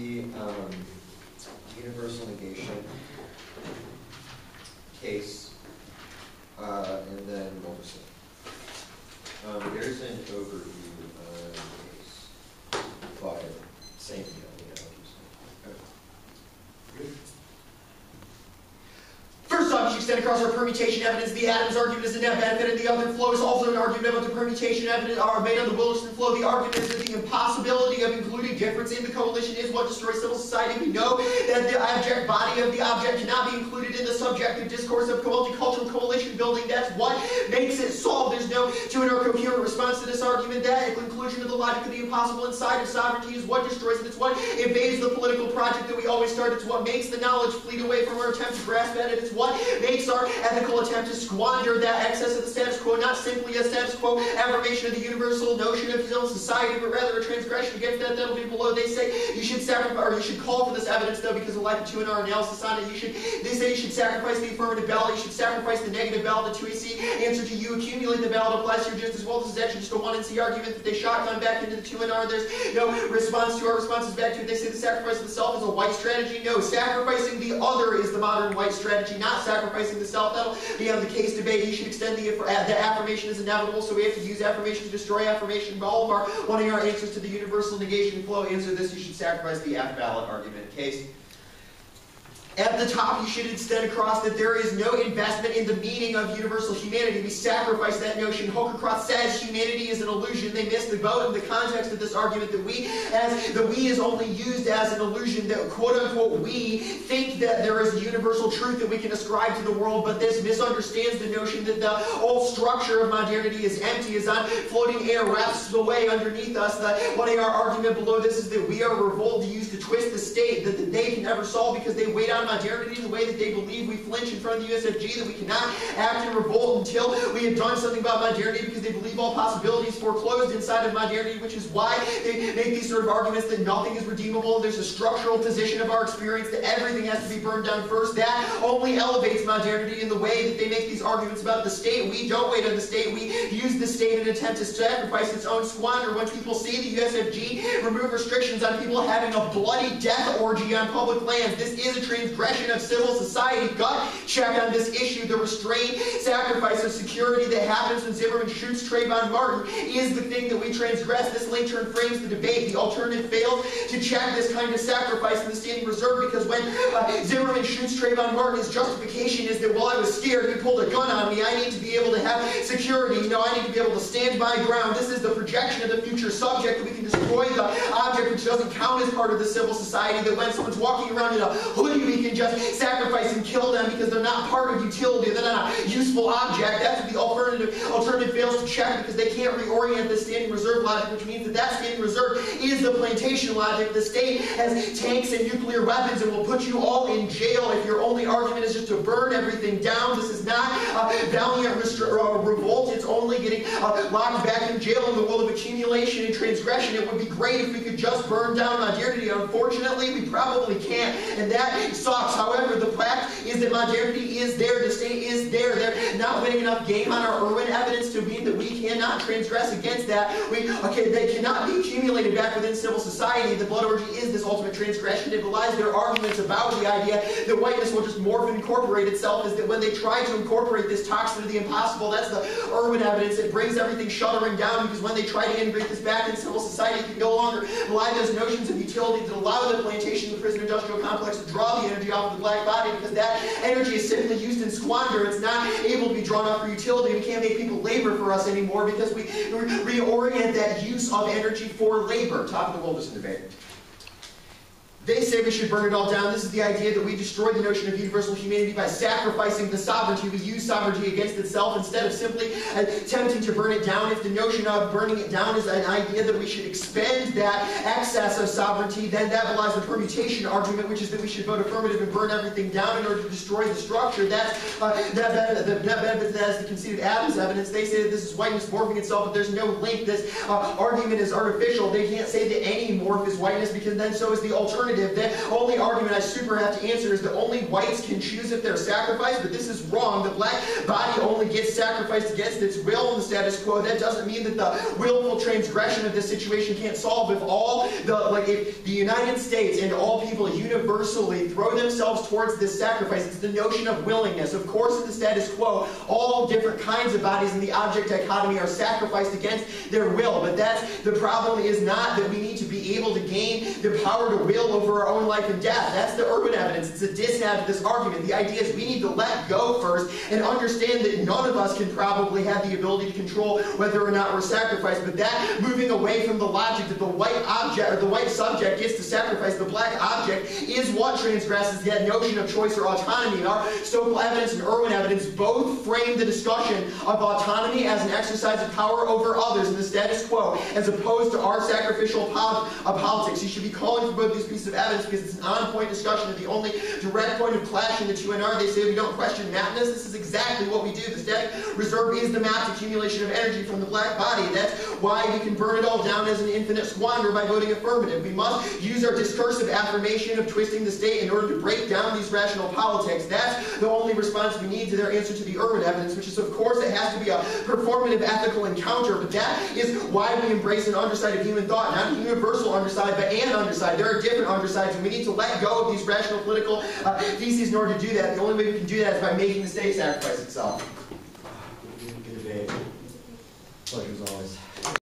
the universal negation case, and then Wilderson. There's an overview of the case by same Good. First off, you should extend across our permutation evidence. The Adams argument is a net benefit, and the other flow is also an argument about the permutation evidence made on the Wilderson flow. The argument is that the impossibility of including difference in the coalition is what destroys civil society. We know that the abject body of the object cannot be included in the subjective discourse of multicultural coalition building. That's what makes it solved. There's no coherent response to this argument. That inclusion of the logic of the impossible inside of sovereignty is what destroys it. It's what invades the political project that we always start. It's what makes the knowledge fleet away from our attempt to grasp at it. It's what makes our ethical attempt to squander that excess of the status quo, not simply a status quo affirmation of the universal notion of civil society, but rather a transgression against that. That'll be below. They say you should sacrifice, or you should call for this evidence, though, because of lack of 2NR analysis on it. They say you should sacrifice the affirmative ballot, you should sacrifice the negative ballot. The 2AC answer to you accumulate the ballot applies here just as well. This is actually just a 1NC argument that they shotgun back into the 2NR. There's no response to our responses back to it. They say the sacrifice of the self is a white strategy. No, sacrificing the other is the modern white strategy, not sacrificing the self. That'll be on the case debate. You should extend the affirmation is inevitable, so we have to use affirmation to destroy affirmation. But all of our wanting our answers to the universal negation flow answer this. You should sacrifice the F ballot argument case. At the top, you should extend across that there is no investment in the meaning of universal humanity. We sacrifice that notion. Hokercross says humanity is an illusion. They missed the boat in the context of this argument that we is only used as an illusion, that quote-unquote we think that there is a universal truth that we can ascribe to the world, but this misunderstands the notion that the whole structure of modernity is empty, is on floating air, wraps away underneath us. One of our argument below this is that we are revolt used to twist the state that they can never solve because they wait on modernity in the way that they believe. We flinch in front of the USFG, that we cannot act in revolt until we have done something about modernity, because they believe all possibilities foreclosed inside of modernity, which is why they make these sort of arguments that nothing is redeemable. There's a structural position of our experience that everything has to be burned down first. That only elevates modernity in the way that they make these arguments about the state. We don't wait on the state. We use the state in an attempt to sacrifice its own squander. Once people see the USFG remove restrictions on people having a bloody death orgy on public lands, this is a transgression of civil society. Gut check on this issue. The restrained sacrifice of security that happens when Zimmerman shoots Trayvon Martin is the thing that we transgress. This link turn frames the debate. The alternative fails to check this kind of sacrifice in the standing reserve, because when Zimmerman shoots Trayvon Martin, his justification is that, well, I was scared, he pulled a gun on me, I need to be able to have security, I need to be able to stand my ground. This is the projection of the future subject, that we can destroy the object which doesn't count as part of the civil society, that when someone's walking around in a hoodie, we can just sacrifice and kill them because they're not part of utility, they're not a useful object. That's what the alternative fails to check, because they can't reorient the standing reserve logic, which means that that standing reserve is the plantation logic. The state has tanks and nuclear weapons and will put you all in jail if your only argument is just to burn everything down. This is not valiant revolt. It's only getting locked back in jail in the world of accumulation and transgression. It would be great if we could just burn down modernity. Unfortunately, we probably can't, and that sucks. However, the fact is that modernity is there, the state is there. They're not winning enough game on our Irwin evidence to mean that we cannot transgress against that. They cannot be accumulated back within civil society. The blood orgy is this ultimate transgression. It belies their arguments about the idea that whiteness will just morph and incorporate itself, is that when they try to incorporate this toxin of the impossible, that's the Irwin evidence. It brings everything shuddering down, because when they try to integrate this back in civil society, it can no longer belie those notions of utility that allow the plantation, the prison industrial complex, to draw the energy off of the black body, because that energy is simply used in squander. It's not able to be drawn off for utility. We can't make people labor for us anymore, because we reorient that use of energy for labor. Top of the Wilderson debate. They say we should burn it all down. This is the idea that we destroy the notion of universal humanity by sacrificing the sovereignty. We use sovereignty against itself instead of simply attempting to burn it down. If the notion of burning it down is an idea that we should expend that excess of sovereignty, then that belies the permutation argument, which is that we should vote affirmative and burn everything down in order to destroy the structure. That's that is the conceded Adams evidence. They say that this is whiteness morphing itself, but there's no link. This argument is artificial. They can't say that any morph is whiteness, because then so is the alternative alternative. The only argument I super have to answer is that only whites can choose if they're sacrificed, but this is wrong. The black body only gets sacrificed against its will in the status quo. That doesn't mean that the willful transgression of this situation can't solve. If the United States and all people universally throw themselves towards this sacrifice, it's the notion of willingness. Of course, in the status quo, all different kinds of bodies in the object dichotomy are sacrificed against their will. But the problem is not that we need to be able to gain the power to will over our own life and death. That's the urban evidence. It's a dissonance to this argument. The idea is we need to let go first and understand that none of us can probably have the ability to control whether or not we're sacrificed. But that moving away from the logic that the white object or the white subject gets to sacrifice the black object is what transgresses that notion of choice or autonomy. And our Stokel evidence and Irwin evidence both frame the discussion of autonomy as an exercise of power over others in the status quo, as opposed to our sacrificial politics. You should be calling for both these pieces of evidence because it's an on-point discussion of the only direct point of clash in the two. They say we don't question mappedness. This is exactly what we do. The static reserve is the mapped accumulation of energy from the black body. That's why we can burn it all down as an infinite squander by voting affirmative. We must use our discursive affirmation of twisting the state in order to break down these rational politics. That's the only response we need to their answer to the Irwin evidence, which is, of course, it has to be a performative ethical encounter, but that is why we embrace an underside of human thought, not a universal underside, but an underside. There are different undersides, and we need to let go of these rational political theses in order to do that. The only way we can do that is by making the state sacrifice itself. Good debate. Pleasure as always.